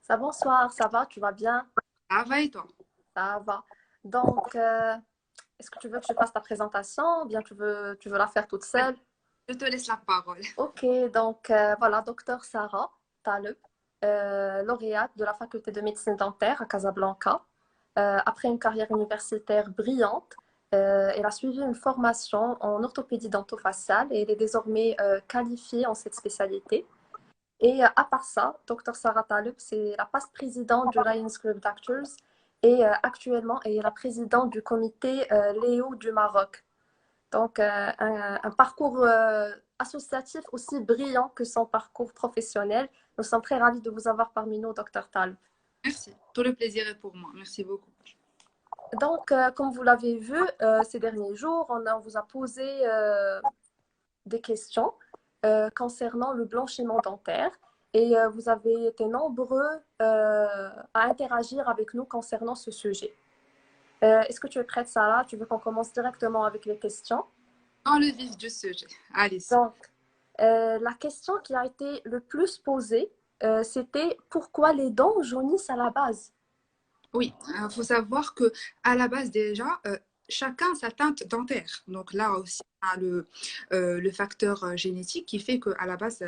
Bonsoir, ça va, tu vas bien? Ça va et toi? Ça va. Donc, est-ce que tu veux que je fasse ta présentation ou bien tu veux la faire toute Allez, seule? je te laisse la parole. Ok, donc voilà, docteur Sarah Taleb, lauréate de la faculté de médecine dentaire à Casablanca. Après une carrière universitaire brillante, elle a suivi une formation en orthopédie dentofaciale et elle est désormais qualifiée en cette spécialité. Et à part ça, Dr. Sarah Taleb, c'est la past présidente du Lions Club Doctors et actuellement elle est la présidente du comité Léo du Maroc. Donc un parcours associatif aussi brillant que son parcours professionnel. Nous sommes très ravis de vous avoir parmi nous, Dr. Taleb. Merci. Tout le plaisir est pour moi. Merci beaucoup. Donc, comme vous l'avez vu ces derniers jours, on vous a posé des questions concernant le blanchiment dentaire et vous avez été nombreux à interagir avec nous concernant ce sujet. Est-ce que tu es prête, Sarah? Tu veux qu'on commence directement avec les questions? Dans le vif du sujet. Allez-y. Donc, la question qui a été le plus posée, c'était pourquoi les dents jaunissent à la base? Oui, il faut savoir que à la base déjà, chacun a sa teinte dentaire. Donc là aussi, on a le facteur génétique qui fait qu'à la base,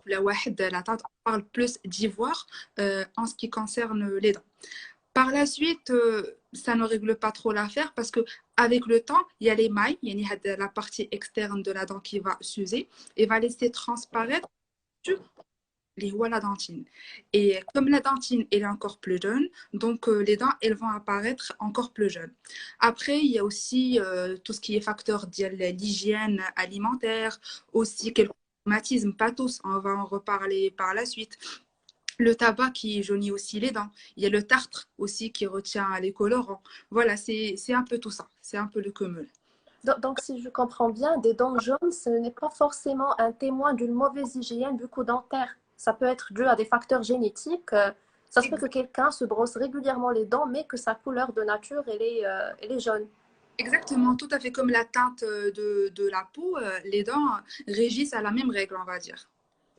la teinte, on parle plus d'ivoire en ce qui concerne les dents. Par la suite, ça ne règle pas trop l'affaire parce que avec le temps, il y a l'émail, il y a la partie externe de la dent qui va s'user et va laisser transparaître les voies la dentine. Et comme la dentine elle est encore plus jeune, donc les dents elles vont apparaître encore plus jeunes. Après, il y a aussi tout ce qui est facteur de l'hygiène alimentaire, aussi quelques traumatismes, pas tous, on va en reparler par la suite. Le tabac qui jaunit aussi les dents. Il y a le tartre aussi qui retient les colorants. Voilà, c'est un peu tout ça. C'est un peu le cumul. Donc, si je comprends bien, des dents jaunes, ce n'est pas forcément un témoin d'une mauvaise hygiène bucco-dentaire. Ça peut être dû à des facteurs génétiques. Ça se peut que quelqu'un se brosse régulièrement les dents, mais que sa couleur de nature, elle est jaune. Exactement, tout à fait comme la teinte de la peau, les dents régissent à la même règle, on va dire.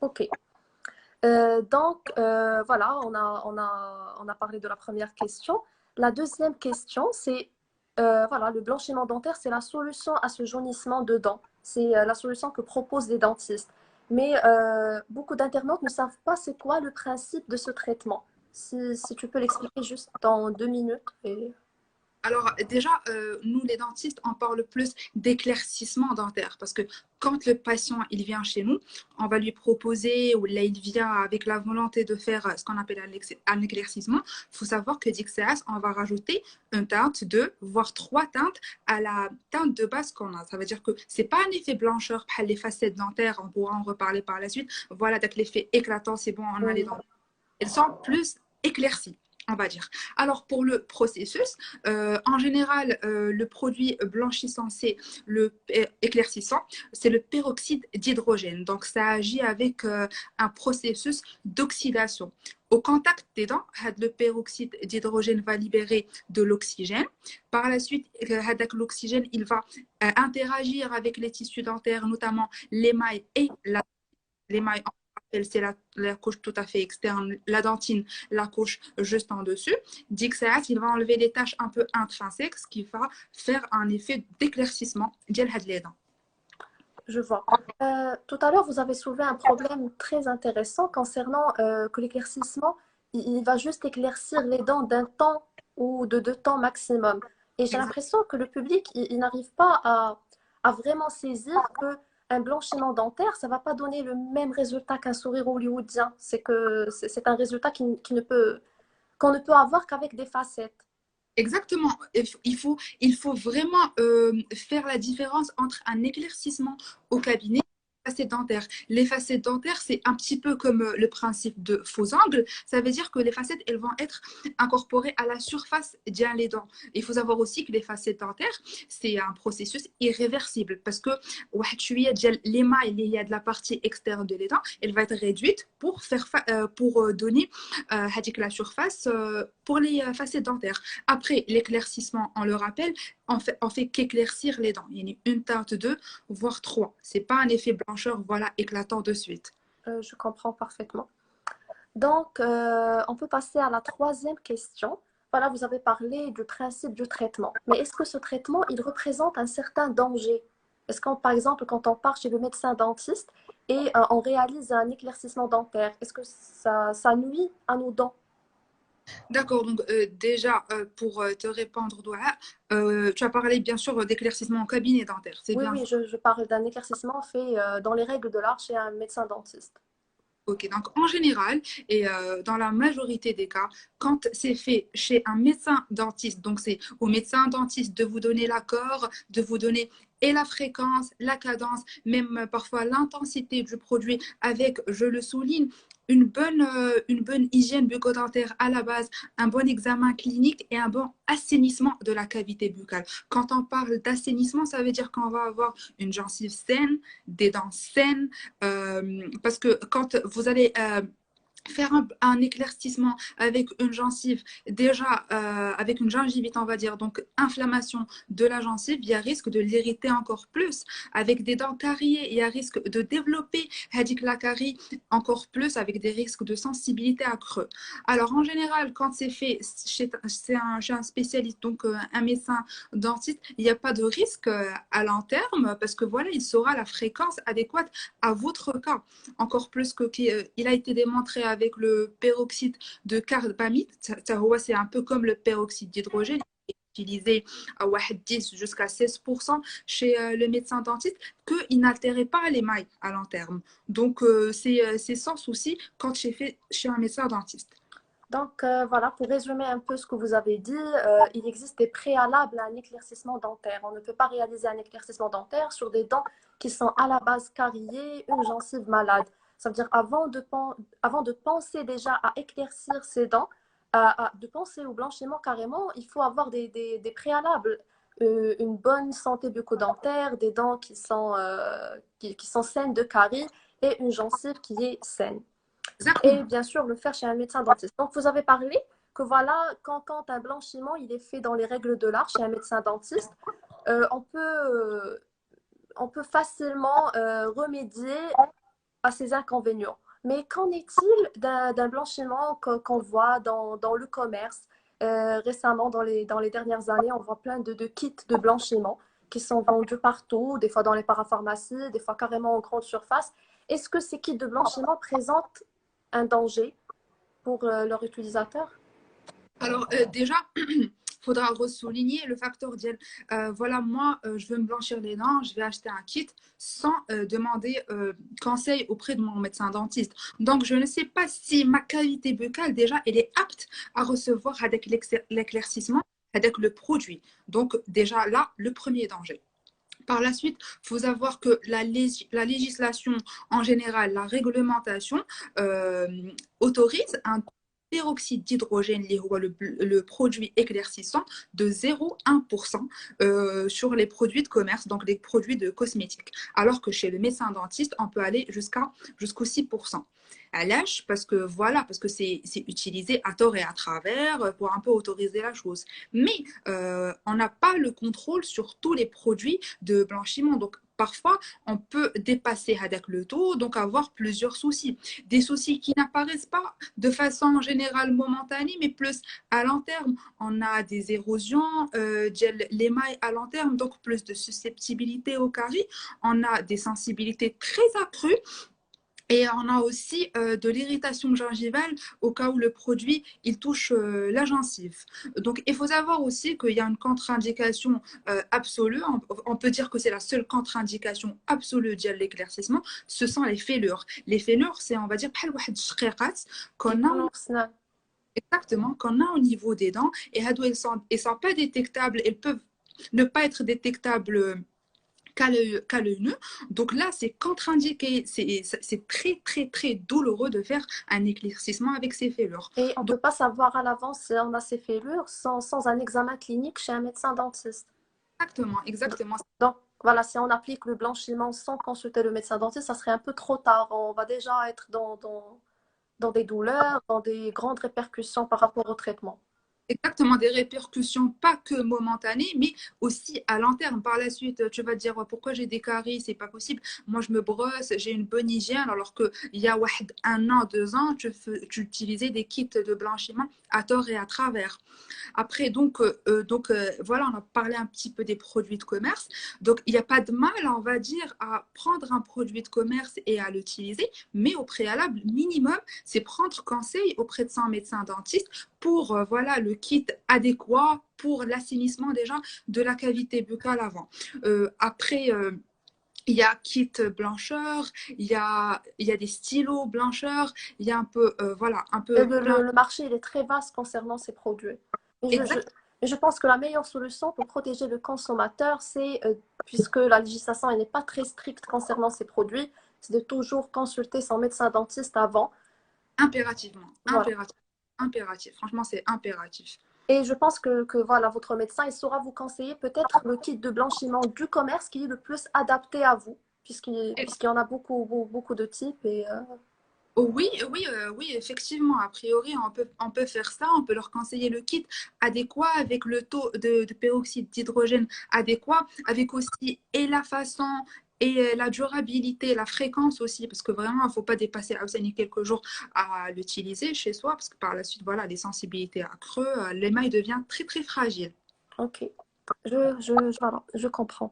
OK. Donc, voilà, on a parlé de la première question. La deuxième question, c'est, voilà, le blanchiment dentaire, c'est la solution à ce jaunissement de dents. C'est la solution que proposent les dentistes. Mais beaucoup d'internautes ne savent pas c'est quoi le principe de ce traitement. Si tu peux l'expliquer juste dans 2 minutes. Alors déjà, nous les dentistes, on parle plus d'éclaircissement dentaire parce que quand le patient il vient chez nous, on va lui proposer ou là il vient avec la volonté de faire ce qu'on appelle un éclaircissement. Il faut savoir que d'XCS, on va rajouter une teinte, deux, voire trois teintes à la teinte de base qu'on a. Ça veut dire que c'est pas un effet blancheur, les facettes dentaires, on pourra en reparler par la suite. Voilà, donc l'effet éclatant, c'est bon, on a les dents. Elles sont plus éclaircies, on va dire. Alors pour le processus, en général, le produit blanchissant, c'est le éclaircissant, c'est le peroxyde d'hydrogène. Donc ça agit avec un processus d'oxydation. Au contact des dents, le peroxyde d'hydrogène va libérer de l'oxygène. Par la suite, l'oxygène, il va interagir avec les tissus dentaires, notamment l'émail et l'émail, c'est la couche tout à fait externe, la dentine, la couche juste en dessus. Dixaat, il va enlever les taches un peu intrinsèques, ce qui va faire un effet d'éclaircissement de les dents. Je vois. Tout à l'heure, vous avez soulevé un problème très intéressant concernant que l'éclaircissement, il va juste éclaircir les dents d'un temps ou de 2 temps maximum. Et j'ai Exact. l'impression que le public, il n'arrive pas à vraiment saisir que un blanchiment dentaire, ça va pas donner le même résultat qu'un sourire hollywoodien. C'est que c'est un résultat qu'on ne peut avoir qu'avec des facettes. Exactement. Il faut vraiment faire la différence entre un éclaircissement au cabinet et les facettes dentaires. Les facettes dentaires, c'est un petit peu comme le principe de faux angles. Ça veut dire que les facettes, elles vont être incorporées à la surface des les dents. Il faut savoir aussi que les facettes dentaires, c'est un processus irréversible parce que l'émail, il y a de la partie externe de les dents, elle va être réduite pour donner la surface pour les facettes dentaires. Après, l'éclaircissement, on le rappelle, on fait qu'éclaircir les dents. Il y a une teinte, deux, voire trois. C'est pas un effet blancheur, voilà, éclatant de suite. Je comprends parfaitement. Donc, on peut passer à la troisième question. Voilà, vous avez parlé du principe du traitement. Mais est-ce que ce traitement, il représente un certain danger? Est-ce qu'on, par exemple, quand on part chez le médecin dentiste et on réalise un éclaircissement dentaire, est-ce que ça nuit à nos dents? D'accord, donc déjà, pour te répondre, Doha, tu as parlé bien sûr d'éclaircissement en cabinet dentaire, c'est Oui, bien oui, ça. je parle d'un éclaircissement fait dans les règles de l'art chez un médecin dentiste. Ok, donc en général, et dans la majorité des cas, quand c'est fait chez un médecin dentiste, donc c'est au médecin dentiste de vous donner l'accord, de vous donner et la fréquence, la cadence, même parfois l'intensité du produit avec, je le souligne, une bonne hygiène bucco-dentaire à la base, un bon examen clinique et un bon assainissement de la cavité buccale. Quand on parle d'assainissement, ça veut dire qu'on va avoir une gencive saine, des dents saines, parce que quand vous allez faire un éclaircissement avec une gencive, déjà avec une gingivite, on va dire, donc inflammation de la gencive, il y a risque de l'irriter encore plus. Avec des dents cariées, il y a risque de développer la carie encore plus avec des risques de sensibilité à creux. Alors en général, quand c'est fait chez un spécialiste, donc un médecin dentiste, il n'y a pas de risque à long terme parce que voilà, il saura la fréquence adéquate à votre cas. Encore plus que il a été démontré avec le peroxyde de carbamide. C'est un peu comme le peroxyde d'hydrogène utilisé à 10 jusqu'à 16% chez le médecin dentiste, qu'il n'altérait pas l'émail à long terme. Donc, c'est sans souci quand j'ai fait chez un médecin dentiste. Donc, voilà, pour résumer un peu ce que vous avez dit, il existe des préalables à un éclaircissement dentaire. On ne peut pas réaliser un éclaircissement dentaire sur des dents qui sont à la base cariées, une gencive malade. Ça veut dire avant de penser déjà à éclaircir ses dents, de penser au blanchiment carrément, il faut avoir des préalables. Une bonne santé bucco-dentaire, des dents qui sont saines de caries et une gencive qui est saine et Exactement. bien sûr le faire chez un médecin dentiste. Donc vous avez parlé que voilà, quand un blanchiment il est fait dans les règles de l'art chez un médecin dentiste, euh, on, peut, euh, on peut facilement remédier à ces inconvénients. Mais qu'en est-il d'un blanchiment qu'on voit dans le commerce? Récemment, dans les dernières années, on voit plein de kits de blanchiment qui sont vendus partout, des fois dans les parapharmacies, des fois carrément en grande surface. Est-ce que ces kits de blanchiment présentent un danger pour leur utilisateur? Alors déjà, il faudra souligner le facteur d'IEL. Voilà, moi, je veux me blanchir les dents, je vais acheter un kit sans demander conseil auprès de mon médecin dentiste. Donc, je ne sais pas si ma cavité buccale, déjà, elle est apte à recevoir avec l'éclaircissement, avec le produit. Donc, déjà, là, le premier danger. Par la suite, il faut savoir que la législation en général, la réglementation euh, autorise un peroxyde d'hydrogène, le produit éclaircissant, de 0,1% sur les produits de commerce, donc les produits de cosmétiques. Alors que chez le médecin dentiste, on peut aller jusqu'au 6%. À l'âge, parce que voilà, parce que c'est utilisé à tort et à travers pour un peu autoriser la chose. Mais on n'a pas le contrôle sur tous les produits de blanchiment. Donc, parfois, on peut dépasser avec le taux, donc avoir plusieurs soucis. Des soucis qui n'apparaissent pas de façon générale momentanée, mais plus à long terme. On a des érosions, l'émail à long terme, donc plus de susceptibilité au caries. On a des sensibilités très accrues et on a aussi de l'irritation gingivale au cas où le produit il touche la gencive. Donc il faut savoir aussi qu'il y a une contre-indication absolue. On peut dire que c'est la seule contre-indication absolue de l'éclaircissement. Ce sont les fêlures. Les fêlures, c'est on va dire بحال واحد الشقيقات qu'on a exactement qu'on a au niveau des dents et elles sont pas détectables. Elles peuvent ne pas être détectables qu'à l'œil nu. Donc là, c'est contre-indiqué. C'est très, très, très douloureux de faire un éclaircissement avec ces fêlures. Et on ne Donc, peut pas savoir à l'avance si on a ces fêlures sans un examen clinique chez un médecin dentiste. exactement, exactement. Donc, voilà, si on applique le blanchiment sans consulter le médecin dentiste, ça serait un peu trop tard. On va déjà être dans des douleurs, dans des grandes répercussions par rapport au traitement. exactement des répercussions, pas que momentanées, mais aussi à long terme. Par la suite, tu vas te dire ouais, pourquoi j'ai des caries, c'est pas possible. Moi, je me brosse, j'ai une bonne hygiène, alors que il y a واحد, 1 an, 2 ans, tu utilisais des kits de blanchiment à tort et à travers. Après, voilà, on a parlé un petit peu des produits de commerce. Donc, il n'y a pas de mal, on va dire, à prendre un produit de commerce et à l'utiliser, mais au préalable, minimum, c'est prendre conseil auprès de son médecin dentiste pour voilà, le kit adéquat pour l'assainissement déjà de la cavité buccale avant. Après, il y a kit blancheur, il y a des stylos blancheurs, il y a un peu, voilà, un Et peu plein. le marché, il est très vaste concernant ces produits. Et Exact. et je pense que la meilleure solution pour protéger le consommateur, c'est, puisque la législation elle n'est pas très stricte concernant ces produits, c'est de toujours consulter son médecin dentiste avant. Impérativement, Voilà. impératif. Franchement, c'est impératif. Et je pense que voilà, votre médecin, il saura vous conseiller peut-être le kit de blanchiment du commerce qui est le plus adapté à vous, Et- puisqu'il y en a beaucoup de types. oui, oui, oui, effectivement. A priori, on peut faire ça. On peut leur conseiller le kit adéquat avec le taux de peroxyde d'hydrogène adéquat, avec aussi et la façon et la durabilité, la fréquence aussi, parce que vraiment, il ne faut pas dépasser quelques jours à l'utiliser chez soi, parce que par la suite, voilà, les sensibilités accrues, l'émail devient très, très fragile. Ok, voilà, je comprends.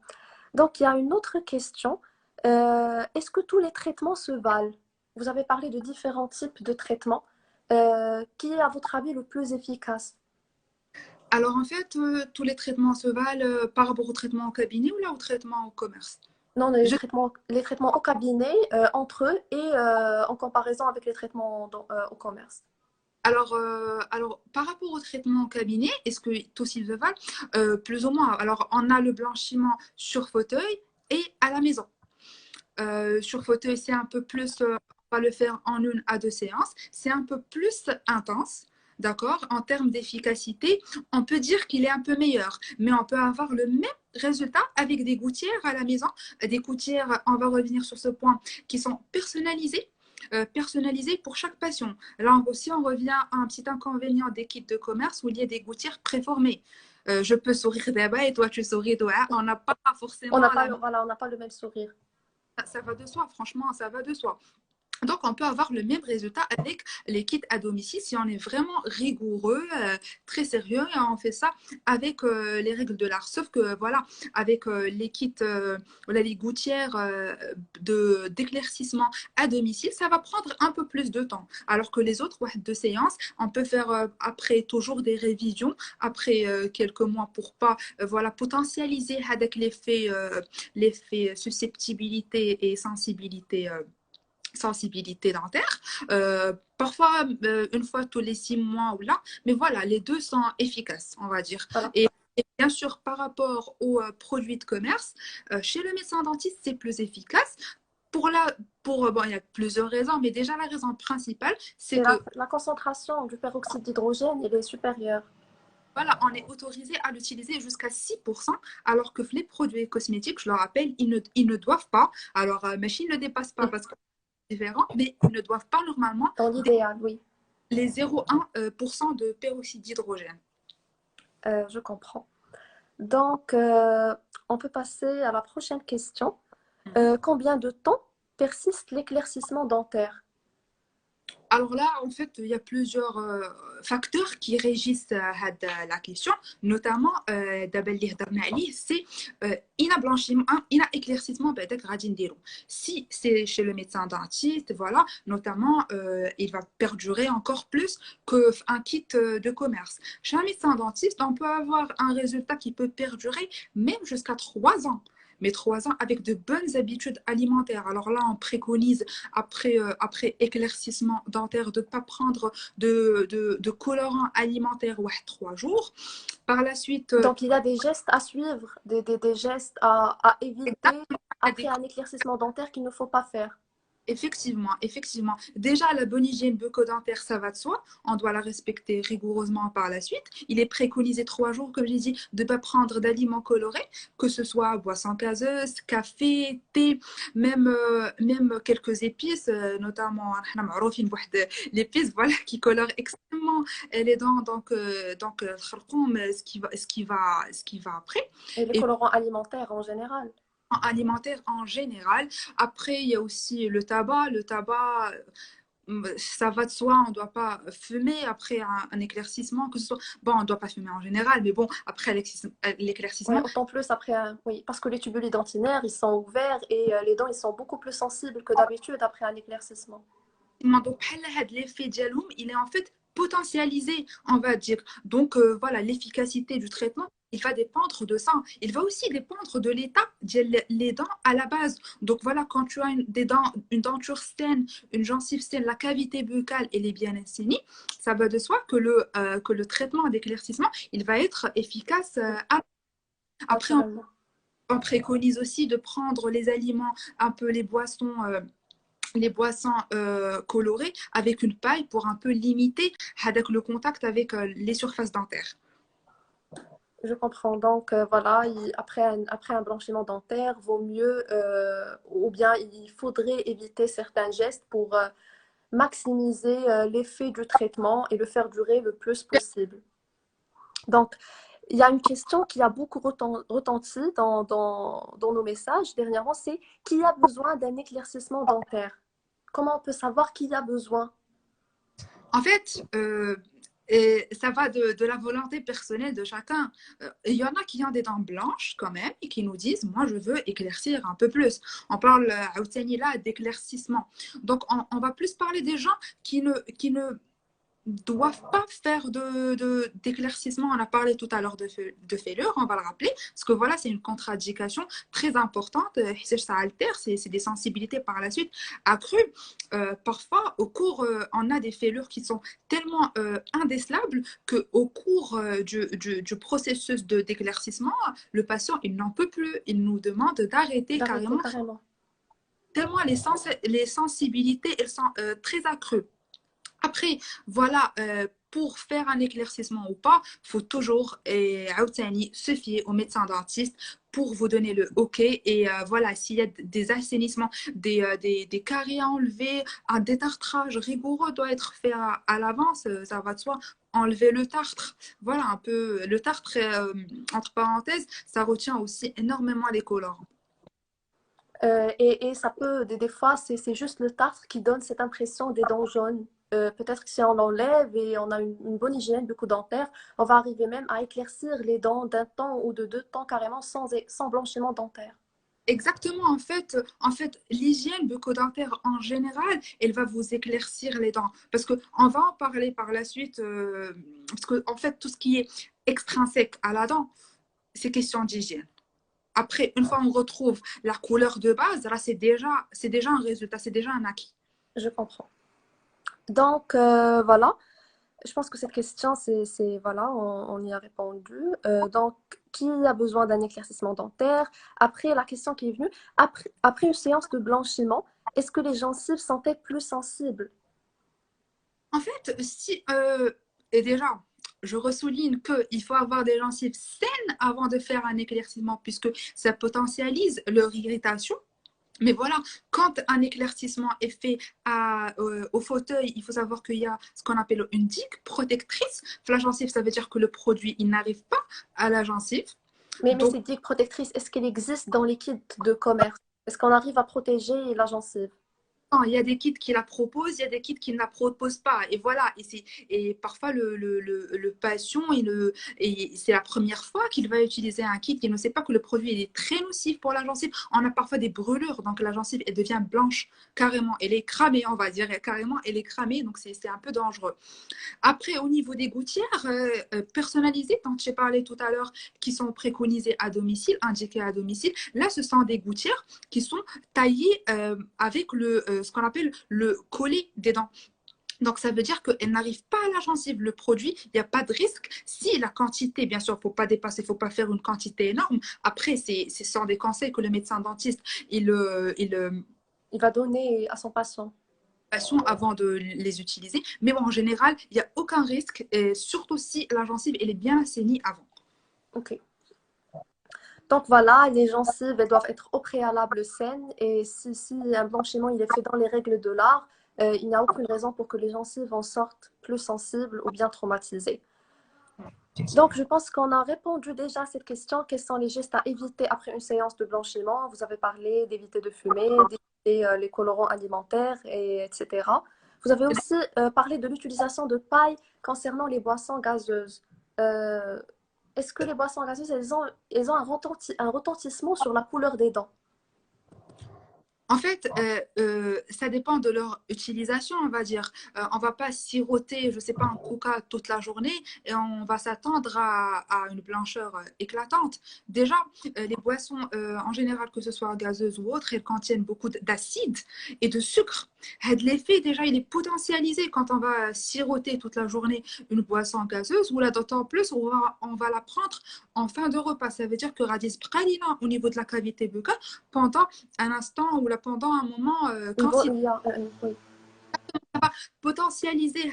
Donc, il y a une autre question. Est-ce que tous les traitements se valent? Vous avez parlé de différents types de traitements. Qui est, à votre avis, le plus efficace? Alors, en fait, tous les traitements se valent par rapport au traitement au cabinet ou là au traitement au commerce. Non, Je- les traitements au cabinet, entre eux, et en comparaison avec les traitements au commerce. alors, par rapport au traitement au cabinet, est-ce que tous ils se valent? Plus ou moins. Alors, on a le blanchiment sur fauteuil et à la maison. Sur fauteuil, c'est un peu plus, on va le faire en 1 à 2 séances. C'est un peu plus intense. D'accord? En termes d'efficacité, on peut dire qu'il est un peu meilleur, mais on peut avoir le même résultat avec des gouttières à la maison. Des gouttières, on va revenir sur ce point, qui sont personnalisées pour chaque patient. Là aussi, on revient à un petit inconvénient des kits de commerce où il y a des gouttières préformées. Je peux sourire d'abord et toi tu souris d'où on n'a pas On forcément n'a pas la. voilà, on n'a pas le même sourire. Ça va de soi, franchement, ça va de soi. Donc, on peut avoir le même résultat avec les kits à domicile si on est vraiment rigoureux, très sérieux, et on fait ça avec les règles de l'art. Sauf que, voilà, avec les kits, voilà, les gouttières d'éclaircissement à domicile, ça va prendre un peu plus de temps. Alors que les autres ouais, de séances, on peut faire après toujours des révisions, après quelques mois pour pas voilà, potentialiser avec l'effet susceptibilité et sensibilité dentaire. Parfois, une fois tous les 6 mois ou là, mais voilà, les deux sont efficaces, on va dire. Voilà. Et bien sûr, par rapport aux produits de commerce, chez le médecin dentiste, c'est plus efficace. Pour la, bon, il y a plusieurs raisons, mais déjà la raison principale, c'est C'est que la concentration du peroxyde d'hydrogène, elle est supérieure. voilà, on est autorisé à l'utiliser jusqu'à 6%, alors que les produits cosmétiques, je le rappelle, ils ne doivent pas. Alors, machine ne dépasse pas parce que c'est différent, mais ils ne doivent pas normalement Dans l'idéal, oui. les 0,1% de peroxyde d'hydrogène. Je comprends. Donc, on peut passer à la prochaine question. Combien de temps persiste l'éclaircissement dentaire? Alors là, en fait, il y a plusieurs facteurs qui régissent la question, notamment, d'abord, اللي هضرنا عليه, c'est إنا blanchiment, إنا éclaircissement بعدك غادي نديرو. Si c'est chez le médecin dentiste, voilà, notamment, il va perdurer encore plus qu'un kit de commerce. Chez un médecin dentiste, on peut avoir un résultat qui peut perdurer même jusqu'à 3 ans. Mais 3 ans avec de bonnes habitudes alimentaires. Alors là, on préconise après éclaircissement dentaire de ne pas prendre de colorant alimentaire ouais, 3 jours. Par la suite, Donc, il y a des gestes à suivre, des gestes à éviter après un éclaircissement dentaire qu'il ne faut pas faire. effectivement, effectivement. Déjà, la bonne hygiène bucco-dentaire, ça va de soi. On doit la respecter rigoureusement par la suite. Il est préconisé 3 jours, comme j'ai dit, de ne pas prendre d'aliments colorés, que ce soit boisson gazeuse, café, thé, même quelques épices, notamment l'épice voilà, qui colore extrêmement les dents, ce qui va après. Et les Et colorants alimentaires en général. alimentaire en général. Après, il y a aussi le tabac. Le tabac, ça va de soi, on ne doit pas fumer après un éclaircissement, que ce soit... Bon, on ne doit pas fumer en général, mais bon, après Oui, l'éclaircissement, autant plus après, oui, parce que les tubules dentinaires, ils sont ouverts et les dents, ils sont beaucoup plus sensibles que d'habitude après un éclaircissement. donc l'effet dialoum, il est en fait potentialisé, on va dire. Donc voilà, l'efficacité du traitement, il va dépendre de ça. Il va aussi dépendre de l'état des dents à la base. Donc voilà, quand tu as des dents, une denture saine, une gencive saine, la cavité buccale, elle est bien assainie, ça va de soi que le traitement d'éclaircissement, il va être efficace. Après, Naturellement. on préconise aussi de prendre les aliments, un peu les boissons colorées avec une paille pour un peu limiter avec le contact avec les surfaces dentaires. Je comprends. Donc, voilà, après un blanchiment dentaire, vaut mieux, ou bien il faudrait éviter certains gestes pour maximiser l'effet du traitement et le faire durer le plus possible. Donc, il y a une question qui a beaucoup retenti dans nos messages dernièrement, c'est qui a besoin d'un éclaircissement dentaire? Comment on peut savoir qui a besoin? En fait, et ça va de la volonté personnelle de chacun. Il y en a qui ont des dents blanches quand même et qui nous disent, moi je veux éclaircir un peu plus. On parle là d'éclaircissement. Donc on va plus parler des gens qui ne doivent pas faire d'éclaircissement. On a parlé tout à l'heure de fêlure, on va le rappeler, parce que voilà, c'est une contradiction très importante. Ça altère, c'est des sensibilités par la suite accrues. Parfois, au cours, on a des fêlures qui sont tellement indécelables qu'au cours du processus d'éclaircissement, le patient, il n'en peut plus. Il nous demande d'arrêter D'arrêter carrément, carrément. tellement les sensibilités, elles sont très accrues. Après, voilà, pour faire un éclaircissement ou pas, il faut toujours se fier au médecin dentiste pour vous donner le OK. Et voilà, s'il y a des assainissements, des caries à enlever, un détartrage rigoureux doit être fait à l'avance, ça va de soi. Enlever le tartre, voilà un peu. Le tartre, entre parenthèses, ça retient aussi énormément les colorants. Et ça peut, des fois, c'est juste le tartre qui donne cette impression des dents jaunes. Peut-être que si on l'enlève et on a une bonne hygiène bucco-dentaire, on va arriver même à éclaircir les dents d'un temps ou de deux temps carrément sans blanchiment dentaire. Exactement, en fait l'hygiène bucco-dentaire en général, elle va vous éclaircir les dents. Parce qu'on va en parler par la suite, parce que en fait, tout ce qui est extrinsèque à la dent, c'est question d'hygiène. Après, une fois on retrouve la couleur de base, là, c'est déjà un résultat, c'est déjà un acquis. Je comprends. Donc, voilà. Je pense que cette question, voilà, on y a répondu. Donc, qui a besoin d'un éclaircissement dentaire? Après, la question qui est venue, après une séance de blanchiment, est-ce que les gencives sentaient plus sensibles? En fait, et déjà, je ressouligne qu'il faut avoir des gencives saines avant de faire un éclaircissement, puisque ça potentialise leur irritation. Mais voilà, quand un éclaircissement est fait au fauteuil, il faut savoir qu'il y a ce qu'on appelle une digue protectrice. La gencive, ça veut dire que le produit, il n'arrive pas à la gencive. Mais Donc, ces digues protectrices, est-ce qu'elles existent dans les kits de commerce? Est-ce qu'on arrive à protéger la gencive? il y a des kits qui la proposent, il y a des kits qui ne la proposent pas. Et voilà, et parfois le patient, et c'est la première fois qu'il va utiliser un kit, il ne sait pas que le produit est très nocif pour la gencive. On a parfois des brûlures, donc la gencive, elle devient blanche carrément. Elle est cramée, on va dire, carrément, elle est cramée, donc c'est un peu dangereux. Après, au niveau des gouttières personnalisées, dont j'ai parlé tout à l'heure, qui sont préconisées à domicile, indiquées à domicile, là, ce sont des gouttières qui sont taillées avec ce qu'on appelle le collet des dents. Donc, ça veut dire qu'elle n'arrive pas à la gencive. Le produit, il n'y a pas de risque. Si la quantité, bien sûr, il ne faut pas dépasser, il ne faut pas faire une quantité énorme. Après, ce sont des conseils que le médecin dentiste, Il va donner à son patient. avant de les utiliser. Mais bon, en général, il n'y a aucun risque, et surtout si la gencive elle est bien assainie avant. OK. Donc voilà, les gencives elles doivent être au préalable saines et si un blanchiment il est fait dans les règles de l'art, il n'y a aucune raison pour que les gencives en sortent plus sensibles ou bien traumatisées. Donc, je pense qu'on a répondu déjà à cette question. Quels sont les gestes à éviter après une séance de blanchiment? Vous avez parlé d'éviter de fumer, d'éviter les colorants alimentaires, etc. Vous avez aussi parlé de l'utilisation de paille concernant les boissons gazeuses. Euh, Est-ce que les boissons gazeuses, elles ont un retentissement sur la couleur des dents? En fait, ça dépend de leur utilisation, on va dire. On va pas siroter, je sais pas, un coca toute la journée et on va s'attendre à une blancheur éclatante. Déjà, les boissons, en général, que ce soit gazeuses ou autres, elles contiennent beaucoup d'acide et de sucre. L'effet, déjà, il est potentialisé quand on va siroter toute la journée une boisson gazeuse ou là, d'autant plus, on va la prendre en fin de repas. Ça veut dire que radis pralina au niveau de la cavité buccale pendant un instant ou là, pendant un moment, quand Il y a, oui. ça va potentialiser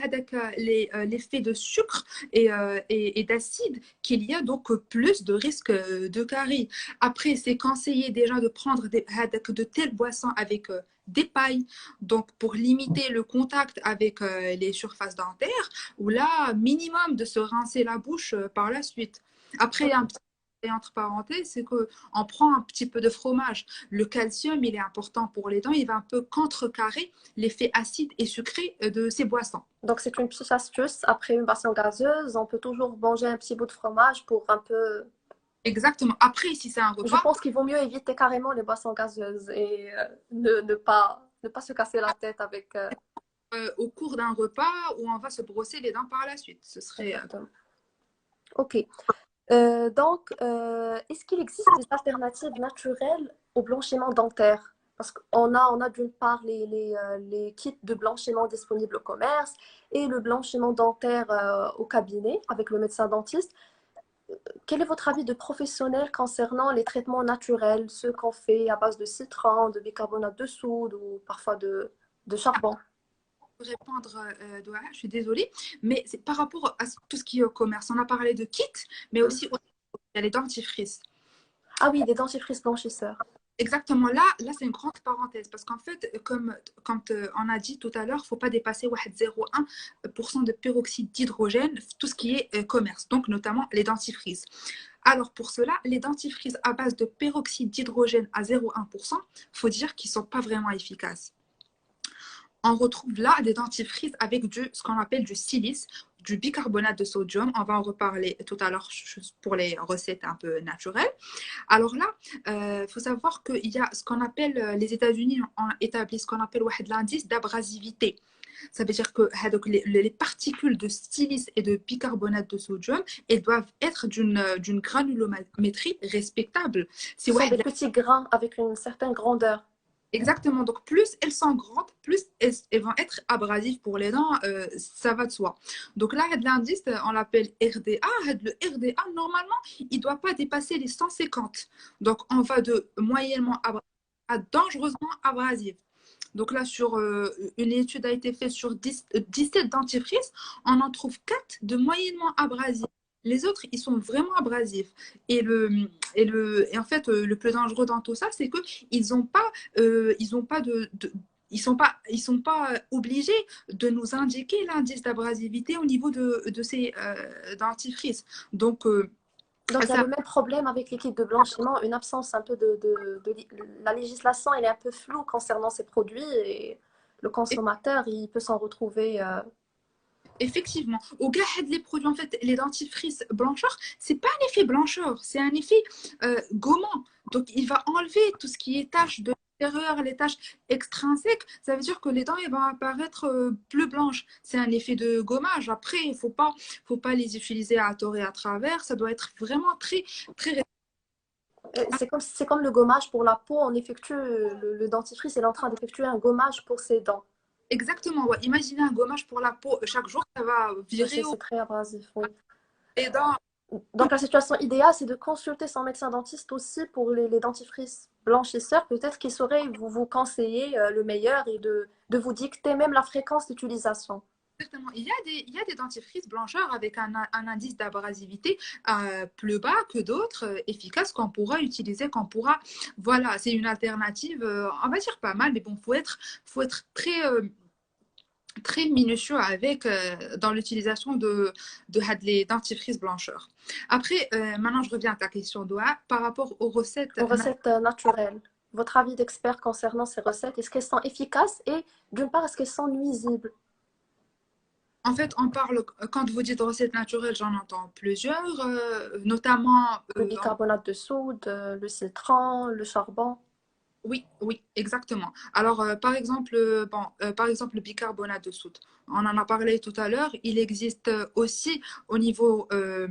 l'effet de sucre et d'acide qu'il y a donc plus de risques de caries. Après, c'est conseillé déjà de prendre de telles boissons avec des pailles, donc pour limiter le contact avec les surfaces dentaires, ou là, minimum de se rincer la bouche par la suite. Après, un petit et entre parenthèses, c'est qu'on prend un petit peu de fromage. Le calcium, il est important pour les dents, il va un peu contrecarrer l'effet acide et sucré de ces boissons. Donc, c'est une petite astuce. Après une boisson gazeuse, on peut toujours manger un petit bout de fromage pour un peu. Exactement. Après, si c'est un Je repas, pense qu'il vaut mieux éviter carrément les boissons gazeuses et ne pas se casser la tête avec. au cours d'un repas où on va se brosser les dents par la suite. Ce serait Exactement. Ok. Donc, est-ce qu'il existe des alternatives naturelles au blanchiment dentaire? Parce on a d'une part les kits de blanchiment disponibles au commerce et le blanchiment dentaire au cabinet avec le médecin dentiste. Quel est votre avis de professionnel concernant les traitements naturels, ceux qu'on fait à base de citron, de bicarbonate de soude ou parfois de charbon? répondre, Doha, je suis désolée, mais c'est par rapport à tout ce qui est au commerce. On a parlé de kits, mais aussi il y a les dentifrices. Ah oui, des dentifrices blanchisseurs. Exactement, là c'est une grande parenthèse parce qu'en fait, comme quand on a dit tout à l'heure, il ne faut pas dépasser 0,1% de peroxyde d'hydrogène, tout ce qui est commerce, donc notamment les dentifrices. Alors pour cela, les dentifrices à base de peroxyde d'hydrogène à 0,1%, il faut dire qu'ils ne sont pas vraiment efficaces. On retrouve là des dentifrices avec ce qu'on appelle du silice, du bicarbonate de sodium. On va en reparler tout à l'heure pour les recettes un peu naturelles. Alors là, il faut savoir qu'il y a ce qu'on appelle, les États-Unis ont établi ce qu'on appelle l'indice d'abrasivité. Ça veut dire que les particules de silice et de bicarbonate de sodium, elles doivent être d'une granulométrie respectable. Ce sont des petits grains avec une certaine grandeur. Exactement. Donc, plus elles sont grandes, plus elles vont être abrasives pour les dents. Ça va de soi. Donc là, l'indice, on l'appelle RDA. Le RDA, normalement, il ne doit pas dépasser les 150. Donc, on va de moyennement abrasif à dangereusement abrasif. Donc là, une étude a été faite sur 17 dentifrices. On en trouve 4 de moyennement abrasifs. Les autres, ils sont vraiment abrasifs. Et en fait, le plus dangereux dans tout ça, c'est qu'ils n'ont pas, ils ont pas ils sont pas obligés de nous indiquer l'indice d'abrasivité au niveau de ces dentifrices. Donc, Donc, il y a le même problème avec l'équipe de blanchiment, une absence un peu la législation, elle est un peu floue concernant ces produits et le consommateur, il peut s'en retrouver. effectivement, au cas les produits, en fait, les dentifrices blancheurs, c'est pas un effet blancheur, c'est un effet gommant. Donc, il va enlever tout ce qui est taches de l'extérieur, les taches extrinsèques. Ça veut dire que les dents, elles vont apparaître plus blanches. C'est un effet de gommage. Après, faut pas les utiliser à tort et à travers. Ça doit être vraiment très, très. C'est comme le gommage pour la peau, on effectue, le dentifrice est en train d'effectuer un gommage pour ses dents. Exactement. Ouais. Imaginez un gommage pour la peau. Chaque jour, ça va Oui, virer c'est très abrasif, oui. les dents. Donc, la situation idéale, c'est de consulter son médecin dentiste aussi pour les dentifrices blanchisseurs. Peut-être qu'il saurait vous conseiller le meilleur et de vous dicter même la fréquence d'utilisation. Exactement. Il y a des dentifrices blancheurs avec un indice d'abrasivité plus bas que d'autres efficaces qu'on pourra utiliser, qu'on pourra. Voilà, c'est une alternative, on va dire pas mal, mais bon, faut être très très minutieux avec dans l'utilisation les dentifrices blancheurs. Après, maintenant, je reviens à ta question, Doha, par rapport aux recettes. Aux recettes naturelles. Votre avis d'expert concernant ces recettes, est-ce qu'elles sont efficaces et d'une part, est-ce qu'elles sont nuisibles? En fait, on parle, quand vous dites recettes naturelles, j'en entends plusieurs, notamment, Le bicarbonate de soude, le citron, le charbon. oui, oui, exactement. Alors, par exemple, par exemple, le bicarbonate de soude, on en a parlé tout à l'heure, il existe aussi au niveau, euh,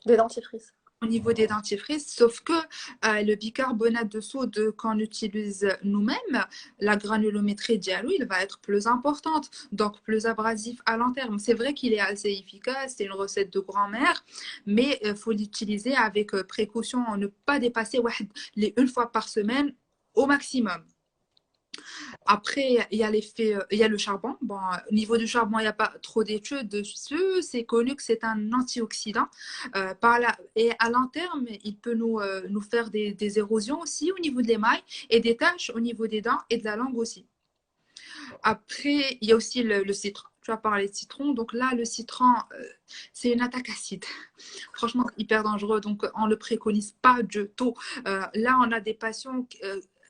Des dentifrices. au niveau des dentifrices, sauf que le bicarbonate de soude qu'on utilise nous-mêmes, la granulométrie diallo, il va être plus importante, donc plus abrasif à long terme. C'est vrai qu'il est assez efficace, c'est une recette de grand-mère, mais il faut l'utiliser avec précaution, ne pas dépasser les une fois par semaine au maximum. Après, il y a l'effet, il y a le charbon. Bon, au niveau du charbon, il n'y a pas trop d'études dessus. C'est connu que c'est un antioxydant. Et à long terme, il peut nous faire des érosions aussi au niveau de l'émail et des taches au niveau des dents et de la langue aussi. Après, il y a aussi le citron. Tu as parlé de citron. Donc là, le citron, c'est une attaque acide. Franchement, c'est hyper dangereux. Donc, on ne le préconise pas du tout. Là, on a des patients.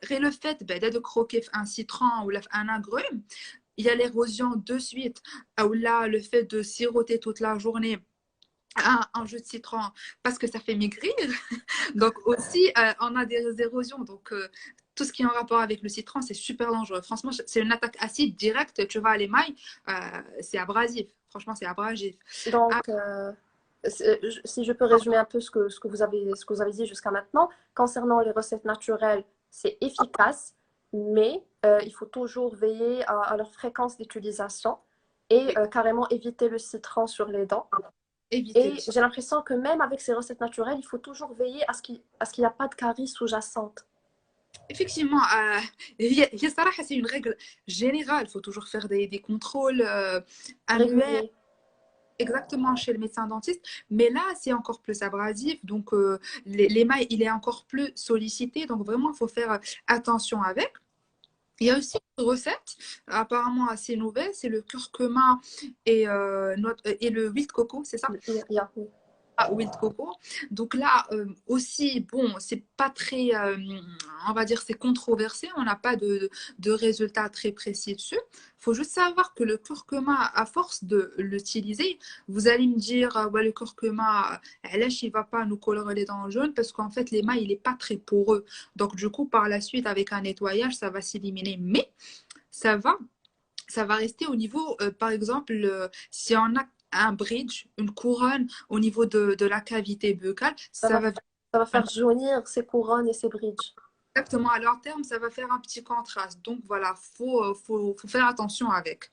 Le fait de croquer un citron ou un agrume, il y a l'érosion de suite. Ou là, le fait de siroter toute la journée un jus de citron parce que ça fait maigrir. Donc aussi, on a des érosions. Donc, tout ce qui est en rapport avec le citron, c'est super dangereux. Franchement, c'est une attaque acide directe. Tu vas à l'émail, c'est abrasif. Franchement, c'est abrasif. Ah, Donc, si je peux résumer un peu ce que vous avez dit jusqu'à maintenant, concernant les recettes naturelles, c'est efficace, mais il faut toujours veiller à leur fréquence d'utilisation et oui, carrément éviter le citron sur les dents. éviter le Et citron. j'ai l'impression que même avec ces recettes naturelles, il faut toujours veiller à ce qu'il n'y a pas de caries sous-jacentes. Effectivement, c'est une règle générale. Il faut toujours faire des contrôles annuels. Régulier. Exactement chez le médecin dentiste, mais là c'est encore plus abrasif, donc l'émail il est encore plus sollicité, donc vraiment il faut faire attention avec. Il y a aussi une recette apparemment assez nouvelle, c'est le curcuma et le huile de coco, c'est ça? Oui. Huile de coco. Donc là aussi, bon, c'est pas très, on va dire, c'est controversé. On n'a pas de résultats très précis dessus. Il faut juste savoir que le curcuma, à force de l'utiliser, vous allez me dire, ouais, le curcuma, il ne va pas nous colorer les dents jaunes parce qu'en fait, l'émail, il n'est pas très poreux. Donc du coup, par la suite, avec un nettoyage, ça va s'éliminer. Mais ça va ça va rester au niveau, par exemple, si on a un bridge, une couronne au niveau de la cavité buccale, Ça ça va, va ça va faire jaunir ces couronnes et ces bridges. exactement à long terme, ça va faire un petit contraste. Donc voilà, faut faire attention avec.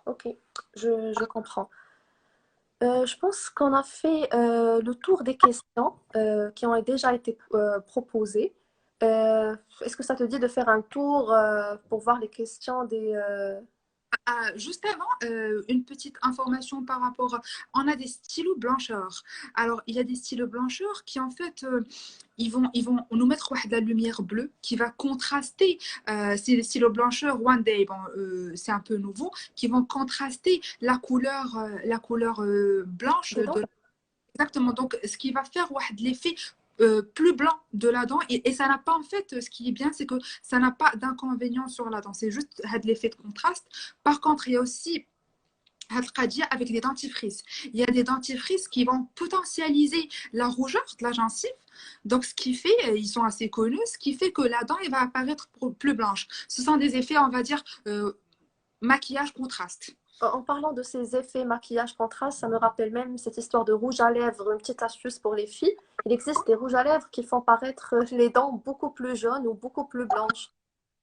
Ok, je comprends. Je pense qu'on a fait le tour des questions qui ont déjà été proposées. Est-ce que ça te dit de faire un tour pour voir les questions Juste avant, une petite information par rapport. On a des stylos blancheurs. Alors, il y a des stylos blancheurs qui, en fait, ils vont nous mettre de la lumière bleue qui va contraster. C'est des stylos blancheurs One Day, bon, c'est un peu nouveau, qui vont contraster la couleur blanche des dents? de. Exactement. Donc, ce qui va faire ouais, de l'effet plus blanc de la dent. Et ça n'a pas, en fait, ce qui est bien, c'est que ça n'a pas d'inconvénient sur la dent. C'est juste de l'effet de contraste. Par contre, il y a aussi avec des dentifrices. Il y a des dentifrices qui vont potentialiser la rougeur de la gencive. Donc, ce qui fait, ils sont assez connus, ce qui fait que la dent, elle va apparaître plus blanche. Ce sont des effets, on va dire, maquillage contraste. En parlant de ces effets maquillage contraste, ça me rappelle même cette histoire de rouge à lèvres, une petite astuce pour les filles. Il existe des rouges à lèvres qui font paraître les dents beaucoup plus jaunes ou beaucoup plus blanches.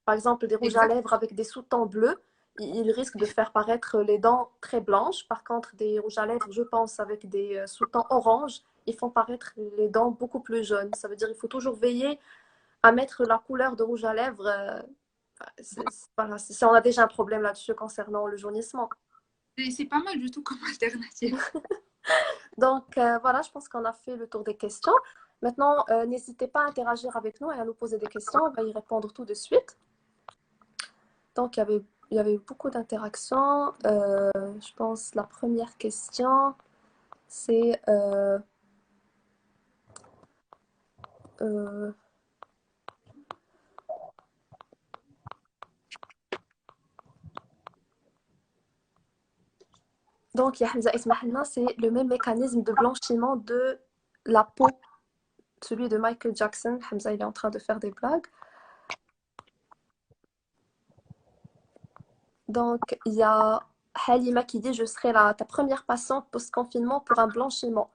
Par exemple, des rouges à Exact. lèvres avec des sous-tons bleus, ils risquent de faire paraître les dents très blanches. Par contre, des rouges à lèvres, je pense, avec des sous-tons orange, ils font paraître les dents beaucoup plus jaunes. Ça veut dire qu'il faut toujours veiller à mettre la couleur de rouge à lèvres. Voilà, si on a déjà un problème là-dessus concernant le jaunissement. C'est pas mal du tout comme alternative. Donc voilà, je pense qu'on a fait le tour des questions. Maintenant, n'hésitez pas à interagir avec nous et à nous poser des questions. On va y répondre tout de suite. Donc, il y avait il y avait eu beaucoup d'interactions. Je pense la première question, c'est euh, donc يا حمزة اسمح لنا, c'est le même mécanisme de blanchiment de la peau, celui de Michael Jackson. Hamza, il est en train de faire des blagues. Donc, il y a Halima qui dit: je serai ta première patiente post-confinement pour un blanchiment.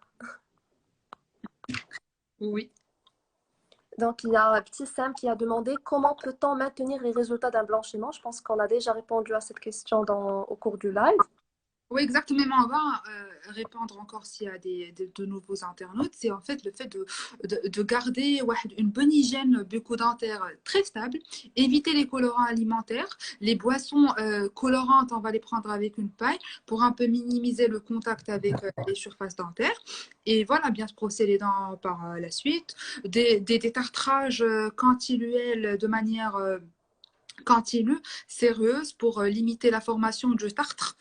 Oui. Donc, il y a un petit Sam qui a demandé: comment peut-on maintenir les résultats d'un blanchiment? Je pense qu'on a déjà répondu à cette question au cours du live. Oui, exactement. On va répondre encore s'il y a de nouveaux internautes. C'est en fait le fait de garder une bonne hygiène bucco-dentaire très stable, éviter les colorants alimentaires, les boissons colorantes, on va les prendre avec une paille pour un peu minimiser le contact avec les surfaces dentaires. Et voilà, bien se brosser les dents par la suite. Des détartrages continuels de manière continue, sérieuse pour limiter la formation du tartre,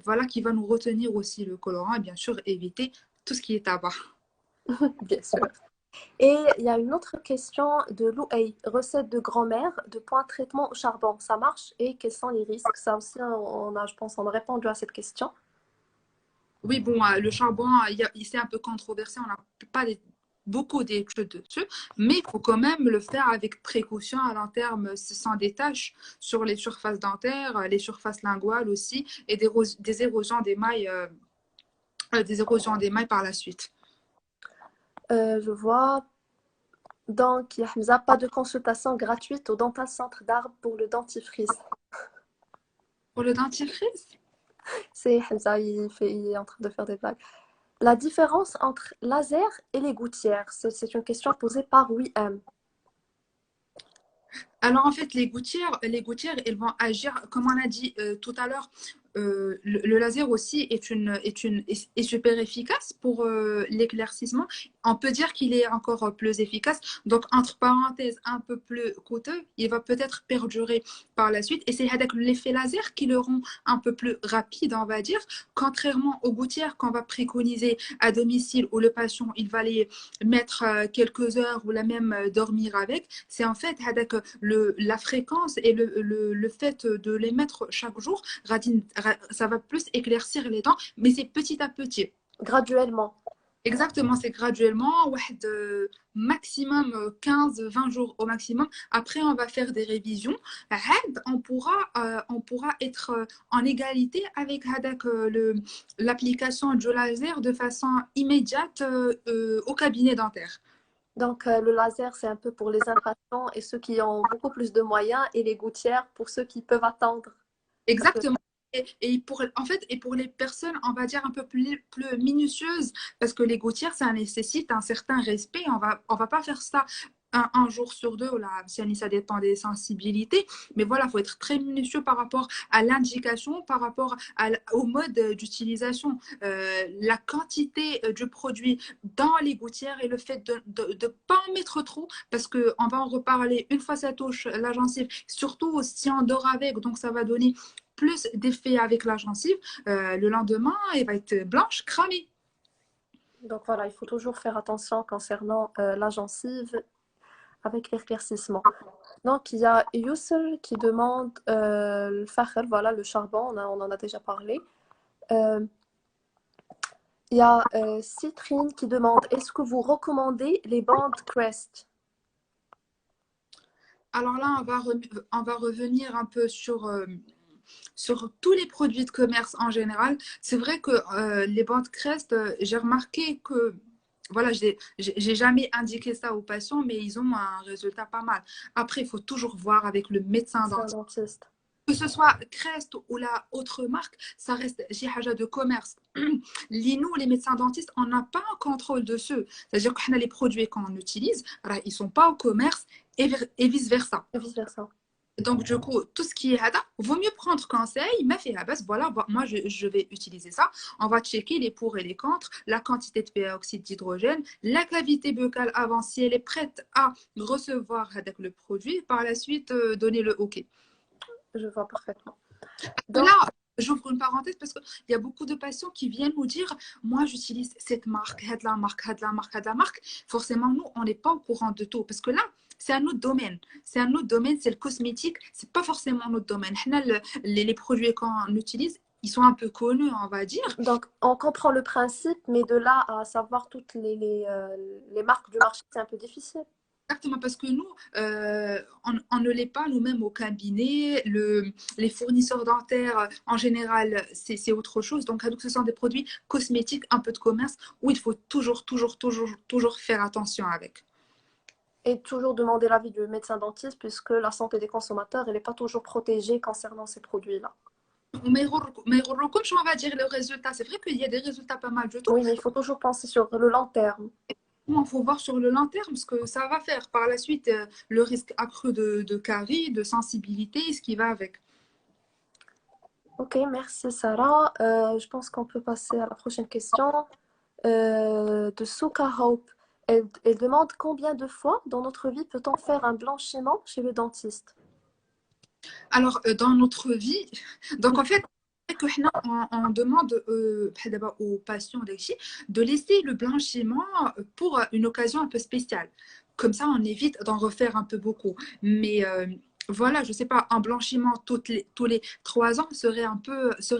voilà, qui va nous retenir aussi le colorant et bien sûr éviter tout ce qui est tabac. Bien sûr. Et il y a une autre question de Louay: recette de grand-mère de point de traitement au charbon, ça marche? Et quels sont les risques? Ça aussi, je pense, on a répondu à cette question. Oui, bon, le charbon, c'est un peu controversé, on n'a pas beaucoup d'études dessus, mais il faut quand même le faire avec précaution à long terme, sans des taches sur les surfaces dentaires, les surfaces linguales aussi, et des érosions d'émail par la suite. Je vois. Donc, il n'y a pas de consultation gratuite au Dental Centre d'Arbre pour le dentifrice. Pour le dentifrice, C'est Hamza, il est en train de faire des blagues. La différence entre laser et les gouttières, c'est une question posée par WM. alors en fait, les gouttières, elles vont agir, comme on a dit tout à l'heure, le laser aussi est super efficace pour l'éclaircissement. On peut dire qu'il est encore plus efficace. Donc, entre parenthèses, un peu plus coûteux, il va peut-être perdurer par la suite. Et c'est avec l'effet laser qui le rend un peu plus rapide, on va dire. Contrairement aux gouttières qu'on va préconiser à domicile où le patient, il va les mettre quelques heures ou la même dormir avec, c'est en fait avec la fréquence et le fait de les mettre chaque jour, ça va plus éclaircir les dents, mais c'est petit à petit. Graduellement. Exactement, c'est graduellement, maximum 15-20 jours au maximum. Après, on va faire des révisions. On pourra être en égalité avec l'application du laser de façon immédiate au cabinet dentaire. Donc, le laser, c'est un peu pour les impatients et ceux qui ont beaucoup plus de moyens, et les gouttières pour ceux qui peuvent attendre un peu. Exactement. En fait, et pour les personnes, on va dire un peu plus minutieuses, parce que les gouttières, ça nécessite un certain respect. On va pas faire ça un jour sur deux, ou là, ça dépend des sensibilités. Mais voilà, il faut être très minutieux par rapport à l'indication, par rapport au mode d'utilisation. La quantité du produit dans les gouttières et le fait de ne pas en mettre trop, parce qu'on va en reparler une fois ça touche la gencive, surtout si on dort avec, donc ça va donner plus d'effet avec la gencive. Le lendemain, elle va être blanche, cramée. Donc voilà, il faut toujours faire attention concernant la gencive avec l'éclaircissement. Donc, il y a Youssel qui demande le fakhr, voilà, le charbon, on en a déjà parlé. Euh, il y a Citrine qui demande: est-ce que vous recommandez les bandes Crest? Alors là, on va revenir un peu sur tous les produits de commerce en général. C'est vrai que les bandes Crest, j'ai remarqué que voilà, j'ai jamais indiqué ça aux patients, mais ils ont un résultat pas mal. Après, il faut toujours voir avec le médecin C'est un dentiste. dentiste. Que ce soit Crest ou la autre marque, ça reste Jihaja de commerce. Nous, les médecins dentistes, on n'a pas un contrôle dessus. C'est-à-dire qu'on a les produits qu'on utilise, ils ne sont pas au commerce et vice-versa. Et vice-versa. Donc, du coup, tout ce qui est HADA, vaut mieux prendre conseil, mais fait base, voilà, moi, je vais utiliser ça. On va checker les pour et les contre, la quantité de peroxyde d'hydrogène, la cavité buccale avant, si elle est prête à recevoir le produit, par la suite, donner le OK. je vois parfaitement. Là, Donc, j'ouvre une parenthèse parce qu'il y a beaucoup de patients qui viennent nous dire, moi j'utilise cette marque, had la marque, had la marque, had la marque. Forcément, nous, on n'est pas au courant de tout parce que là, c'est un autre domaine. C'est un autre domaine, c'est le cosmétique. C'est pas forcément notre domaine. Les produits qu'on utilise, ils sont un peu connus, on va dire. donc, on comprend le principe, mais de là à savoir toutes les marques du marché, c'est un peu difficile. Exactement, parce que nous, on ne l'est pas nous-mêmes au cabinet. Les fournisseurs dentaires, en général, c'est autre chose. Donc, ce sont des produits cosmétiques, un peu de commerce, où il faut toujours faire attention avec. Et toujours demander l'avis du médecin dentiste, puisque la santé des consommateurs, elle n'est pas toujours protégée concernant ces produits-là. Comme on va dire le résultat, c'est vrai qu'il y a des résultats pas mal du tout. Oui, mais il faut toujours penser sur le long terme. Il faut voir sur le long terme ce que ça va faire. Par la suite, le risque accru de caries, de sensibilité, ce qui va avec. Ok, merci Sarah. Je pense qu'on peut passer à la prochaine question de Souka Hope. Elle demande combien de fois dans notre vie peut-on faire un blanchiment chez le dentiste? Alors, dans notre vie, donc en fait, on demande aux patients de laisser le blanchiment pour une occasion un peu spéciale. Comme ça, on évite d'en refaire un peu beaucoup. Mais voilà, je sais pas, un blanchiment tous les 3 ans serait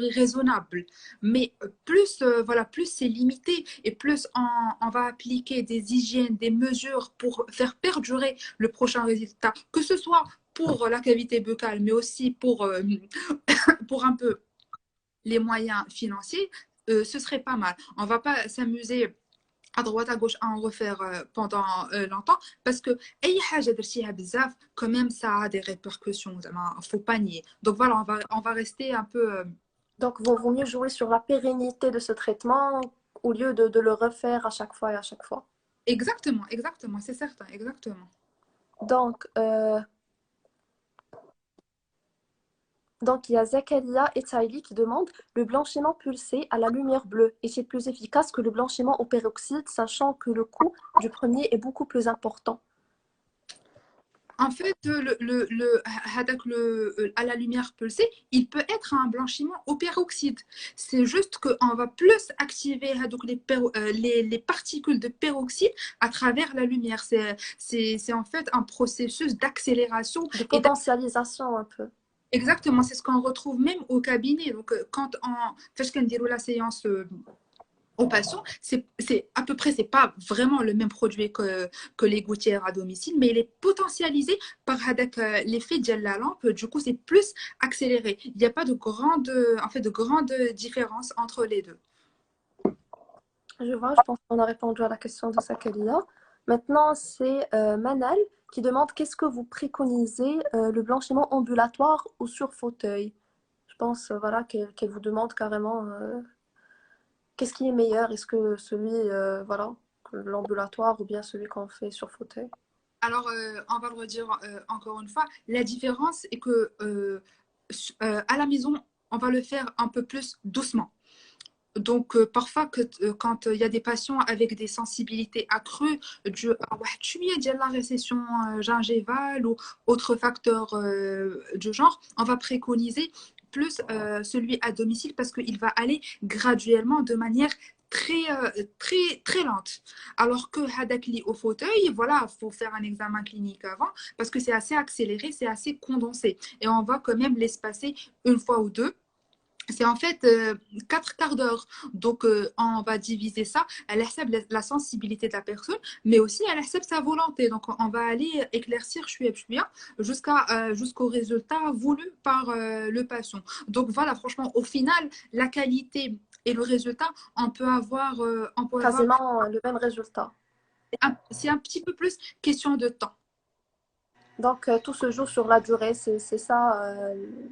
raisonnable. Mais plus, voilà, plus c'est limité et plus on va appliquer des hygiènes, des mesures pour faire perdurer le prochain résultat, que ce soit pour la cavité buccale, mais aussi pour un peu les moyens financiers, ce serait pas mal. On va pas s'amuser à droite à gauche à en refaire pendant longtemps parce que اي حاجه درتيها بزاف quand même ça a des répercussions زعما faut pas nier. Donc voilà, on va rester un peu Donc, vaut mieux jouer sur la pérennité de ce traitement au lieu de le refaire à chaque fois et à chaque fois. exactement, c'est certain, exactement. Donc, il y a Zakaria et Tsaïli qui demandent le blanchiment pulsé à la lumière bleue est-il plus efficace que le blanchiment au peroxyde, sachant que le coût du premier est beaucoup plus important? En fait, à la lumière pulsée, il peut être un blanchiment au peroxyde. C'est juste qu'on va plus activer les particules de peroxyde à travers la lumière. C'est en fait un processus d'accélération De et potentialisation un peu. exactement, c'est ce qu'on retrouve même au cabinet. Donc, quand on fait la séance aux patients, c'est à peu près, c'est pas vraiment le même produit que les gouttières à domicile, mais il est potentialisé par l'effet de la lampe. Du coup, c'est plus accéléré. Il n'y a pas de grande différence entre les deux. Je vois, je pense qu'on a répondu à la question de Zakaria. Maintenant, c'est Manal qui demande qu'est-ce que vous préconisez, le blanchiment ambulatoire ou sur fauteuil? Je pense voilà, qu'elle vous demande carrément qu'est-ce qui est meilleur? Est-ce que celui, voilà, l'ambulatoire ou bien celui qu'on fait sur fauteuil? Alors, on va le redire encore une fois, la différence est que à la maison, on va le faire un peu plus doucement. Donc, parfois, quand il y a des patients avec des sensibilités accrues dues à la récession gingivale ou autres facteurs du genre, on va préconiser plus celui à domicile parce qu'il va aller graduellement de manière très lente. Alors que Hadakli au fauteuil, voilà, il faut faire un examen clinique avant parce que c'est assez accéléré, c'est assez condensé et on va quand même l'espacer une fois ou deux. C'est en fait 4 quarts d'heure. Donc, on va diviser ça à la sensibilité de la personne, mais aussi à sa volonté. Donc, on va aller éclaircir jusqu'au résultat voulu par le patient. Donc, voilà, franchement, au final, la qualité et le résultat, on peut avoir Quasiment le même résultat. c'est un petit peu plus question de temps. Donc, tout se joue sur la durée. C'est ça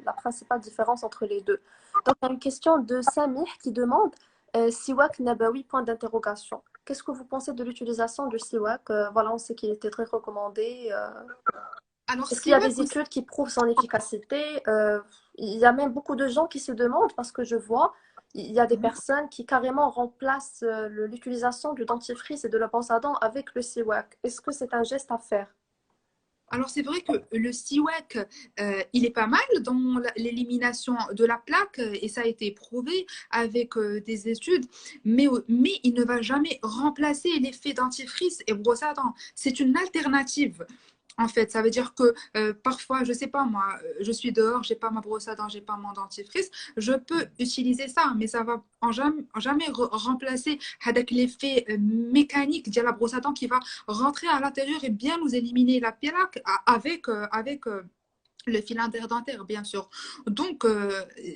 la principale différence entre les deux. Donc, il y a une question de Samir qui demande Siwak Nabawi, point d'interrogation. Qu'est-ce que vous pensez de l'utilisation du Siwak? Voilà, on sait qu'il était très recommandé. Alors, Est-ce qu'il y c'est a vrai des études qui prouvent son efficacité? Il y a même beaucoup de gens qui se demandent parce que je vois, il y a des personnes qui carrément remplacent l'utilisation du dentifrice et de la brosse à dents avec le Siwak. Est-ce que c'est un geste à faire? Alors, c'est vrai que le siwak, il est pas mal dans l'élimination de la plaque et ça a été prouvé avec des études, mais il ne va jamais remplacer l'effet dentifrice et brosse à dents. C'est une alternative. En fait, ça veut dire que parfois, je sais pas moi, je suis dehors, j'ai pas ma brosse à dents, j'ai pas mon dentifrice, je peux utiliser ça, mais ça va en jamais remplacer avec l'effet mécanique de la brosse à dents qui va rentrer à l'intérieur et bien nous éliminer la plaque avec le filaire dentaire, bien sûr. Donc,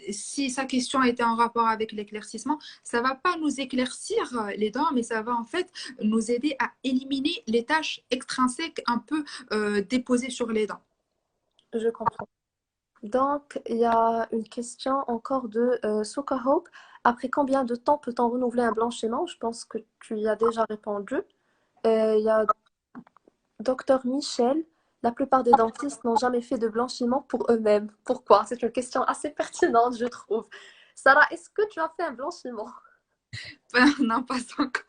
si sa question était en rapport avec l'éclaircissement, ça va pas nous éclaircir les dents, mais ça va en fait nous aider à éliminer les taches extrinsèques un peu déposées sur les dents. Je comprends. Donc, il y a une question encore de Soka Hope. Après combien de temps peut-on renouveler un blanchiment? Je pense que tu y as déjà répondu. Il y a Docteur Michel. La plupart des dentistes n'ont jamais fait de blanchiment pour eux-mêmes. Pourquoi? C'est une question assez pertinente, je trouve. Sarah, est-ce que tu as fait un blanchiment? Non, pas encore.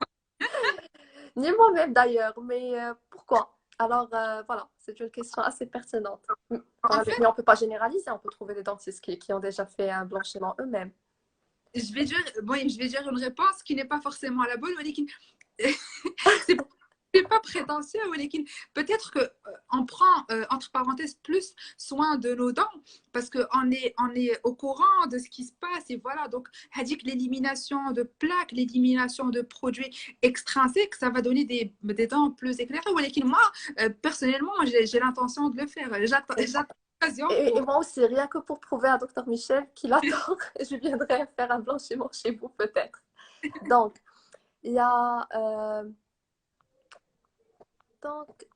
Ni moi-même d'ailleurs, mais pourquoi? Alors voilà, c'est une question assez pertinente. En Mais fait, on ne peut pas généraliser, on peut trouver des dentistes qui ont déjà fait un blanchiment eux-mêmes. je vais dire, bon, je vais dire une réponse qui n'est pas forcément la bonne, mais qui c'est pas prétentieux, Walekin. Peut-être que on prend entre parenthèses plus soin de nos dents parce que on est au courant de ce qui se passe et voilà. Donc, elle dit que l'élimination de plaques, l'élimination de produits extrinsèques, ça va donner des dents plus éclairées. Walekin, moi, personnellement, j'ai l'intention de le faire. J'attends l'occasion Et pour. moi aussi, rien que pour prouver à Docteur Michel qu'il attend, je viendrai faire un blanchiment chez vous peut-être. Donc, il y a donc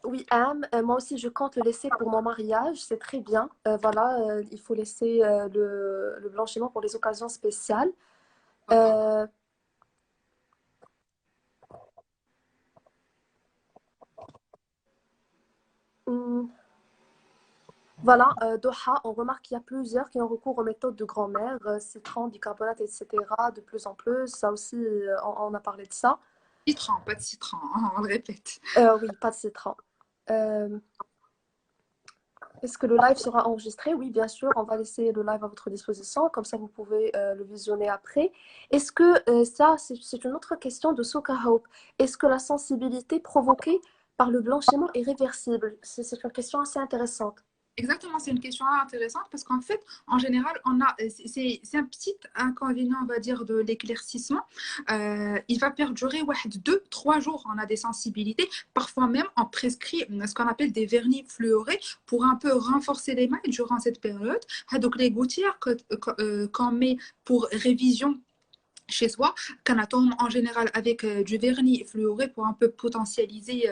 oui, Am, moi aussi je compte le laisser pour mon mariage, c'est très bien. Voilà, il faut laisser le blanchiment pour les occasions spéciales. Euh, hmm, voilà, Doha, on remarque qu'il y a plusieurs qui ont recours aux méthodes de grand-mère, citron, bicarbonate, etc. De plus en plus, ça aussi, on a parlé de ça. Citron, pas de citron, on le répète. Oui, pas de citron. Euh, Est-ce que le live sera enregistré? Oui, bien sûr, on va laisser le live à votre disposition, comme ça vous pouvez le visionner après. Est-ce que ça, c'est une autre question de Soka Hope. Est-ce que la sensibilité provoquée par le blanchiment est réversible? C'est une question assez intéressante. Exactement, c'est une question intéressante parce qu'en fait, en général, c'est un petit inconvénient, on va dire, de l'éclaircissement. Il va perdurer ouais, 2, 3 jours. On a des sensibilités. Parfois même, on prescrit ce qu'on appelle des vernis fluorés pour un peu renforcer l'émail durant cette période. Ah, donc, les gouttières qu'on met pour révision chez soi, qu'on attend en général avec du vernis fluoré pour un peu potentialiser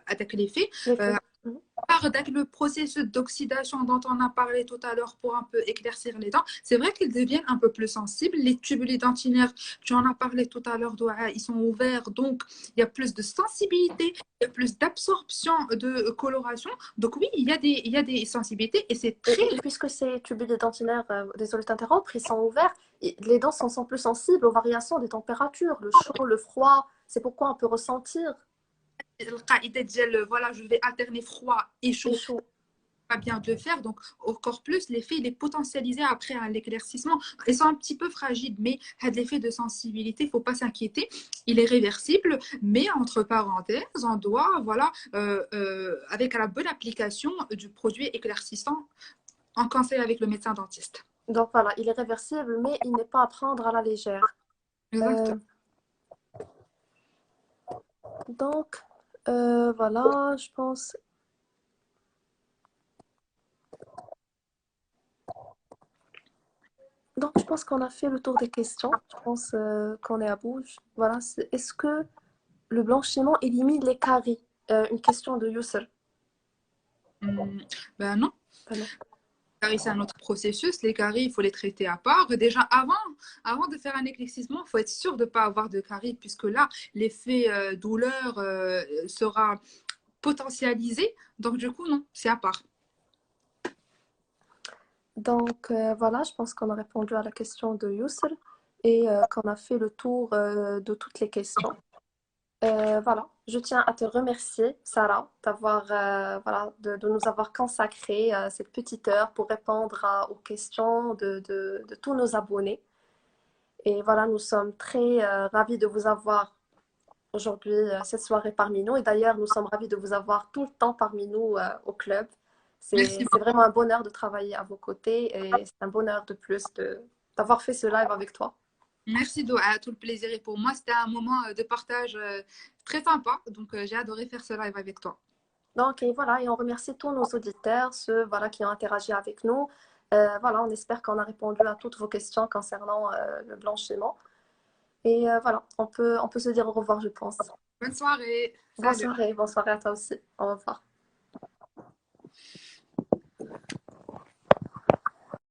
avec l'effet. L'effet. Mhm. Avec le processus d'oxydation dont on a parlé tout à l'heure pour un peu éclaircir les dents, c'est vrai qu'ils deviennent un peu plus sensibles. Les tubulés dentinaires, tu en as parlé tout à l'heure, Doha, ils sont ouverts, donc il y a plus de sensibilité, il y a plus d'absorption de coloration. Donc oui, il y a des sensibilités et c'est très. Et puisque ces tubulés dentinaires, désolé de t'interrompre, ils sont ouverts, les dents sont plus sensibles aux variations des températures, le chaud, le froid. C'est pourquoi on peut ressentir Voilà, je vais alterner froid et les chaud chauds. pas bien de le faire. Donc, encore plus, l'effet, il est potentialisé après l'éclaircissement. Ils sont un petit peu fragiles, mais l'effet de sensibilité, il ne faut pas s'inquiéter. Il est réversible, mais entre parenthèses, on doit, voilà, avec la bonne application du produit éclaircissant, en conseil avec le médecin dentiste. Donc voilà, il est réversible, mais il n'est pas à prendre à la légère. Euh, Exactement. donc, voilà, je pense. Donc, je pense qu'on a fait le tour des questions. Je pense qu'on est à bout. Voilà, est-ce que le blanchiment élimine les caries? Une question de Youssef. Ben non. Voilà. Caries, c'est un autre processus. Les caries, il faut les traiter à part. Déjà, avant de faire un éclaircissement, il faut être sûr de ne pas avoir de caries, puisque là, l'effet douleur sera potentialisé. Donc, du coup, non, c'est à part. Donc, voilà, je pense qu'on a répondu à la question de Youssef et qu'on a fait le tour de toutes les questions. Voilà, je tiens à te remercier, Sarah, voilà, de nous avoir consacré cette petite heure pour répondre aux questions de tous nos abonnés. Et voilà, nous sommes très ravis de vous avoir aujourd'hui, cette soirée parmi nous. Et d'ailleurs, nous sommes ravis de vous avoir tout le temps parmi nous au club. Merci C'est vraiment un bonheur de travailler à vos côtés et c'est un bonheur de plus d'avoir fait ce live avec toi. Merci Doha, tout le plaisir est pour moi. C'était un moment de partage très sympa. Donc, j'ai adoré faire ce live avec toi. Donc, et voilà, et on remercie tous nos auditeurs, ceux voilà, qui ont interagi avec nous. Voilà, on espère qu'on a répondu à toutes vos questions concernant le blanchiment. Et voilà, on peut se dire au revoir, je pense. Bonne soirée. Salut. Bonne soirée à toi aussi. Au revoir.